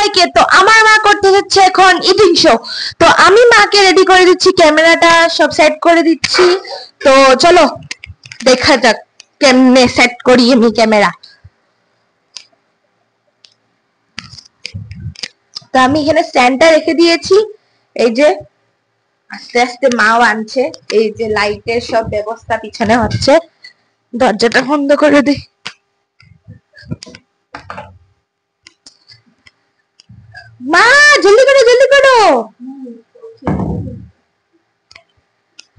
সবাইকে। তো আমার মা করতে যাচ্ছে এখন ইটিং শো। তো আমি মাকে রেডি করে দিচ্ছি, ক্যামেরাটা সব সেট করে দিচ্ছি। তো চলো দেখা যাক কেমনে সেট করি আমি ক্যামেরা। তো আমি এখানে স্ট্যান্ডটা রেখে দিয়েছি। এই যে আস্তে আস্তে মাও আনছে, এই যে লাইটের সব ব্যবস্থা পিছনে হচ্ছে। দরজাটা বন্ধ করে দিই। মা জলদি করো জলদি করো।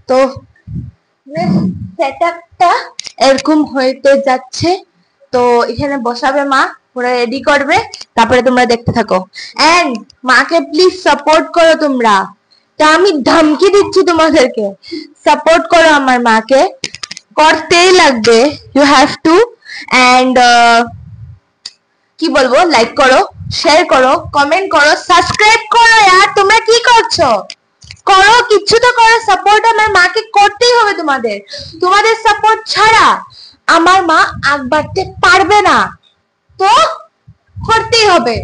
তো সেটআপটা এরকম হইতে যাচ্ছে। তো এখানে বসাবে মা, পুরো রেডি করবে, তারপরে তোমরা দেখতে থাকো। এন্ড মাকে প্লিজ সাপোর্ট করো তোমরা। তো আমি ধমকি দিচ্ছি তোমাদেরকে, সাপোর্ট করো আমার মাকে, করতেই লাগবে, ইউ হ্যাভ টু। এন্ড কি বলবো, লাইক করো, শেয়ার করো, কমেন্ট করো, সাবস্ক্রাইব করো। यार তোমরা কি করছো? করো, কিছু তো করো, সাপোর্ট আমার মাকে করতেই হবে তোমাদের। তোমাদের সাপোর্ট ছাড়া আমার মা আগ বাড়তে পারবে না। তো করতেই হবে,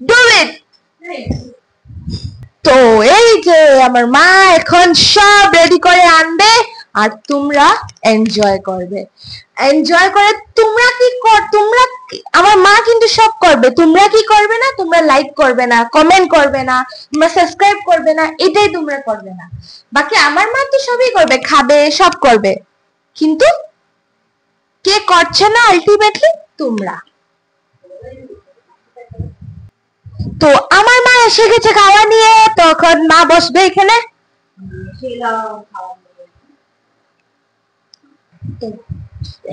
ডু ইট। তো এই যে আমার মা এখন সব রেডি করে আনবে, আর তোমরা এনজয় করবে। এনজয় করে তোমরা কি কর, তোমরা আমার মা কিন্তু সব করবে, তোমরা কি করবে না, তোমরা লাইক করবে না, কমেন্ট করবে না, তোমরা সাবস্ক্রাইব করবে না, এটাই তোমরা করবে না। বাকি আমার মা তো সবই করবে, খাবে, সব করবে, কিন্তু কে করছে না আলটিমেটলি তোমরা। তো আমার মা এসে গেছে খাওয়া নিয়ে, তখন মা বসবে এখানে।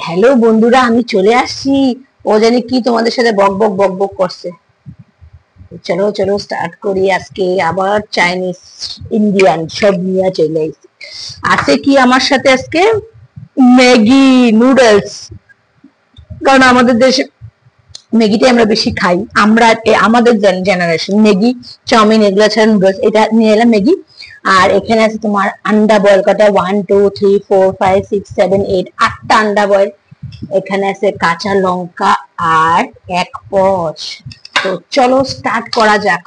হ্যালো বন্ধুরা, আমি চলে আসছি। ও জানি কি তোমাদের সাথে বক বক বক বক করছে। চলো চলো স্টার্ট করি। আজকে আবার চাইনিজ ইন্ডিয়ান সব নিয়ে চলে এসেছি। আছে কি আমার সাথে আজকে ম্যাগি নুডলস, কারণ আমাদের দেশে ম্যাগিটাই আমরা বেশি খাই। আমরা আমাদের জেনারেশন ম্যাগি চাউমিন এগুলো ছাড়া নুডলস, এটা নিয়ে এলাম ম্যাগি। আর এখানে আছে তোমার আন্ডা বয়েল কটা, 1 2 3 4 5 6 7 8, 8টা আন্ডা বয়েল। এখানে আছে কাঁচা লঙ্কা আর এক পচ। তো চলো স্টার্ট করা যাক।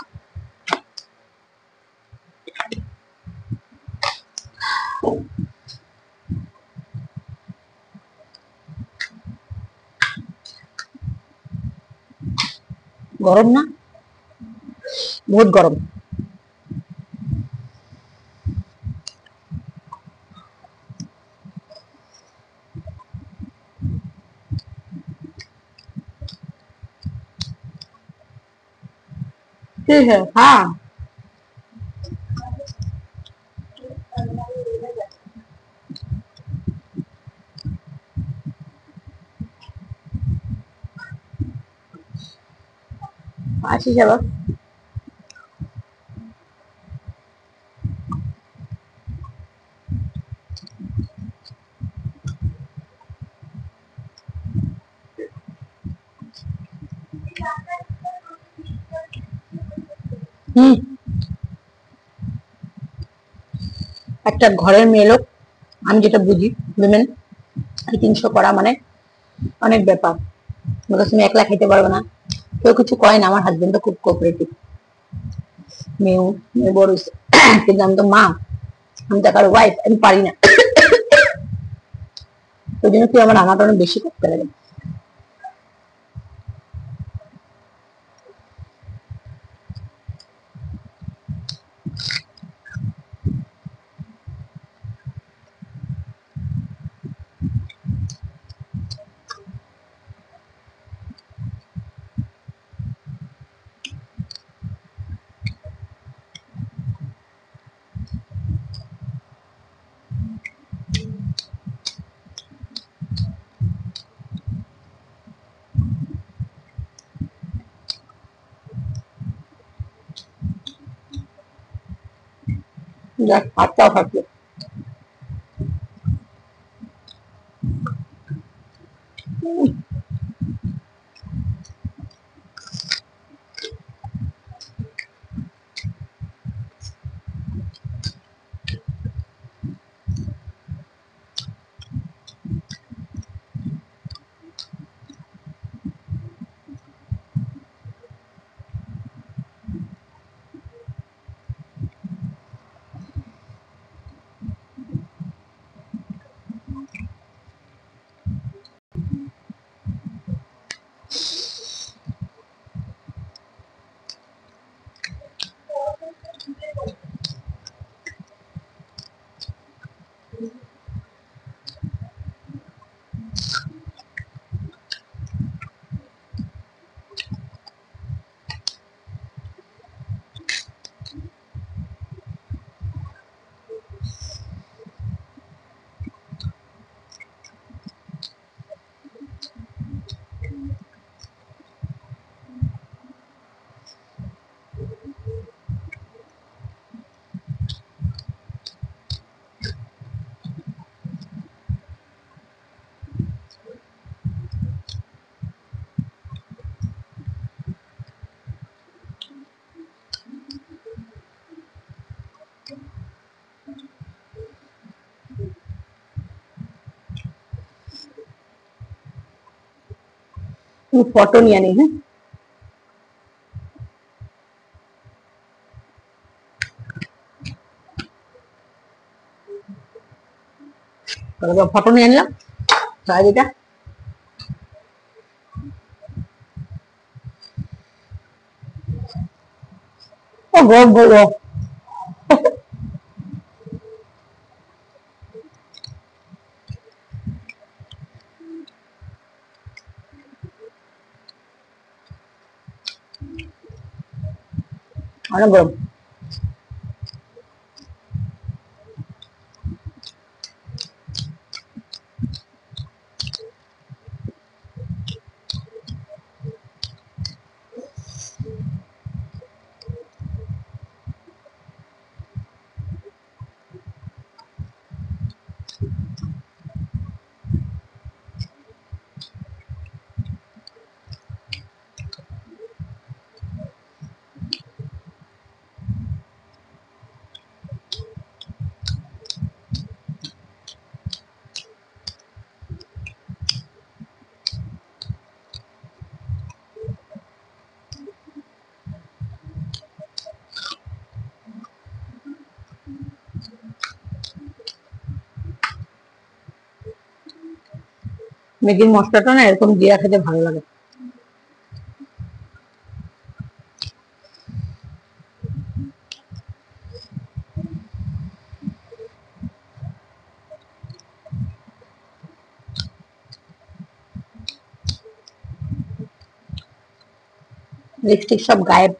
গরম না? বহুত গরম। ठीक है, हाँ। আসিস আবার। একটা ঘরের মেয়ে লোক, আমি যেটা বুঝি উইমেন, এই 300 করা মানে অনেক ব্যাপার। তুমি একলা খেতে পারবে না, কেউ কিছু কয় না। আমার হাজবেন্ড তো খুব কোঅপারেটিভ, মেয়েও মেয়ে বড় হয়েছে, কিন্তু আমি তো মা, আমি তো কারো ওয়াইফ, আমি পারি না। ওই জন্য কি আমার রান্নাটা অনেক বেশি করতে লাগে। যাক, ভাতটাও থাকলো। ফটো নিয়ে নি। হ্যাঁ, ফটো নিয়ে নিলাম চারিটা। ও গরম বলবো, অনেক গরম। ম্যাগির মশলাটা না এরকম দিয়ে খেতে ভালো লাগে। লিপস্টিক সব গায়েব।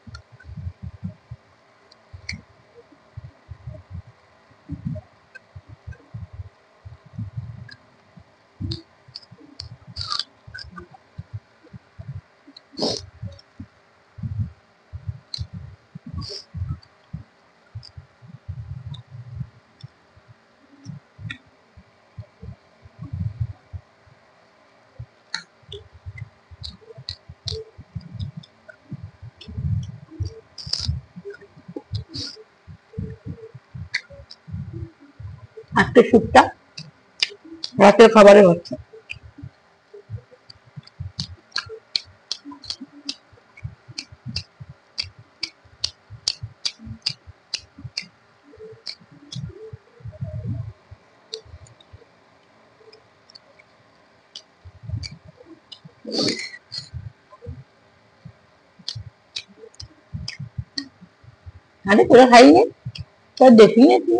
আজকে স্যুপটা রাতের খাবারে হচ্ছে। আরে তোরা খাইনি, তোর দেখিনি তুই?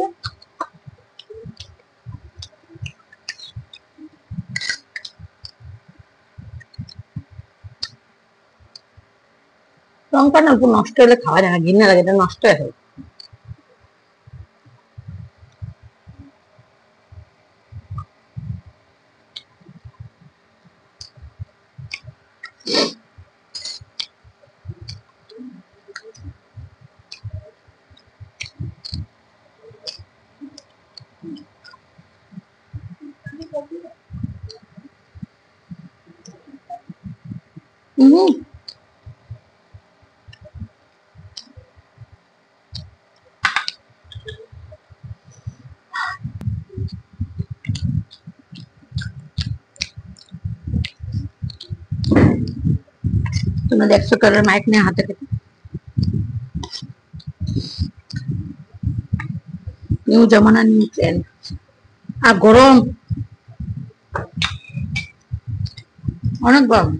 লঙ্কা না একটু নষ্ট হলে খাওয়া যায় না, ঘৃণা লাগে, এটা নষ্ট হয়ে যায়। হম। তোমরা দেখছো কালার মাইক নিয়ে হাতে খেতে নিউ জমানা নিউ ট্রেন্ড। আর গরম, অনেক গরম।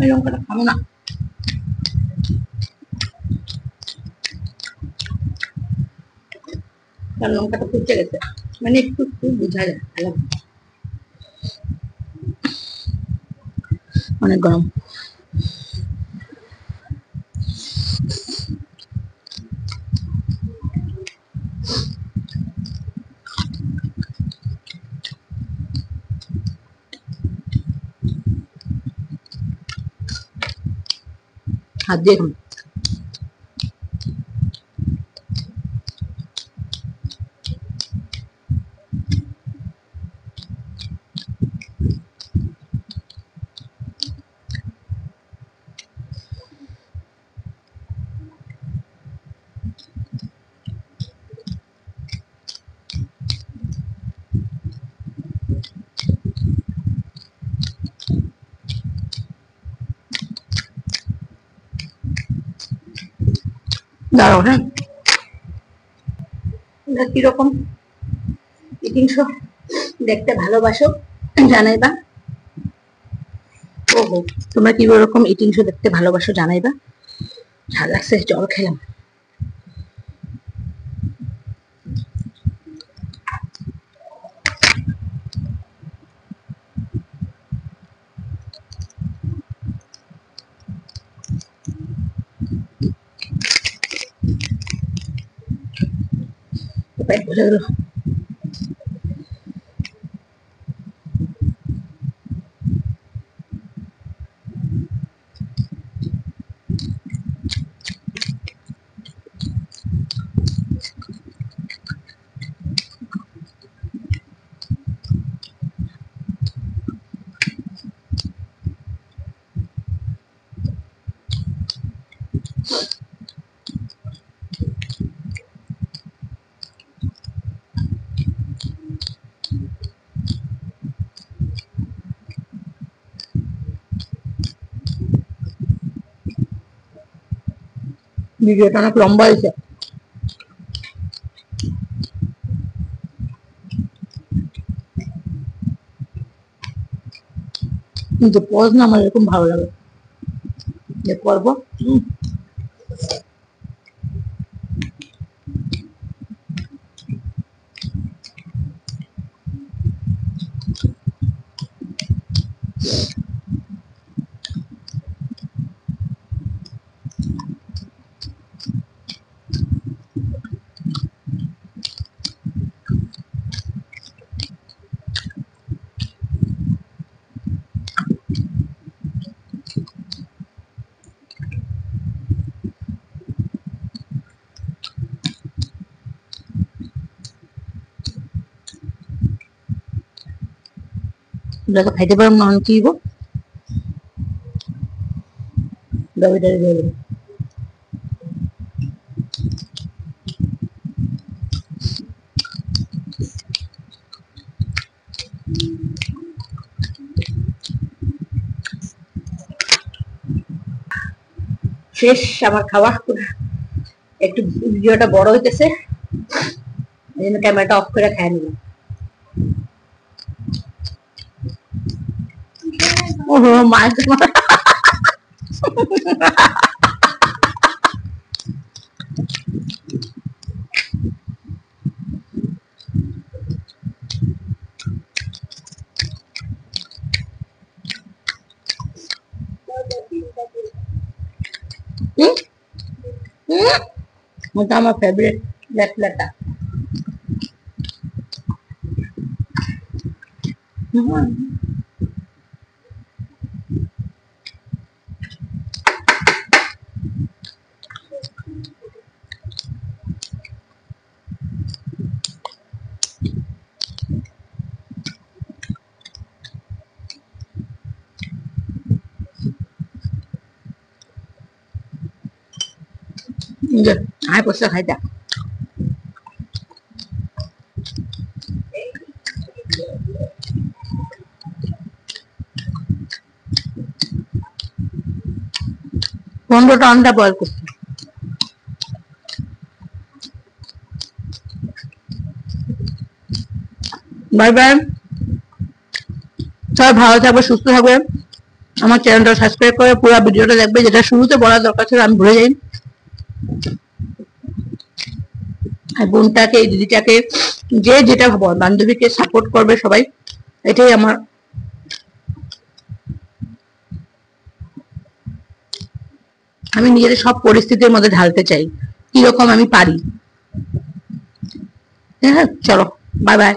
এই লঙ্কাটা খাবো না, কারণ লঙ্কাটা পুড়তে গেছে, মানে একটু একটু বোঝা যায়। অনেক গরম। হাত দিয়ে খাবো। দাঁড়াও, হ্যাঁ, কিরকম ইটিং শো দেখতে ভালোবাসো জানাইবা। ওহো, তোমরা কি রকম ইটিং শো দেখতে ভালোবাসো জানাইবা। ঝাল লাগছে, জল খেলাম। পেট ভরে গেল। ভিডিওটা অনেক লম্বা হয়েছে। কিন্তু পজ না আমার এরকম ভালো লাগে যে করবো। তো খাইতে পারলাম না, কি গো দাবিটারি দিয়ে দেবো। শেষ আমার খাওয়া। একটু ভিডিওটা বড় হইতেছে, এই জন্য ক্যামেরাটা অফ করে খাই নিলাম। ওহো মায়ের ওটা আমার ফেভারিট লেটলেটা। আয় বসে খাইতা। পনেরোটা আন্ডা বয়েল করছি। বাই বাই, সবাই ভালো থাকবে, সুস্থ থাকবে। আমার চ্যানেলটা সাবস্ক্রাইব করে পুরো ভিডিওটা দেখবে, যেটা শুরুতে বলার দরকার ছিল আমি ভুলে যাই। আর বোনটাকে, দিদিটাকে, যে যেটা বান্ধবীকে সাপোর্ট করবে সবাই, এটাই আমার। আমি নিজের সব পরিস্থিতির মধ্যে ঢালতে চাই কিরকম আমি পারি। হ্যাঁ, চলো বাই বাই।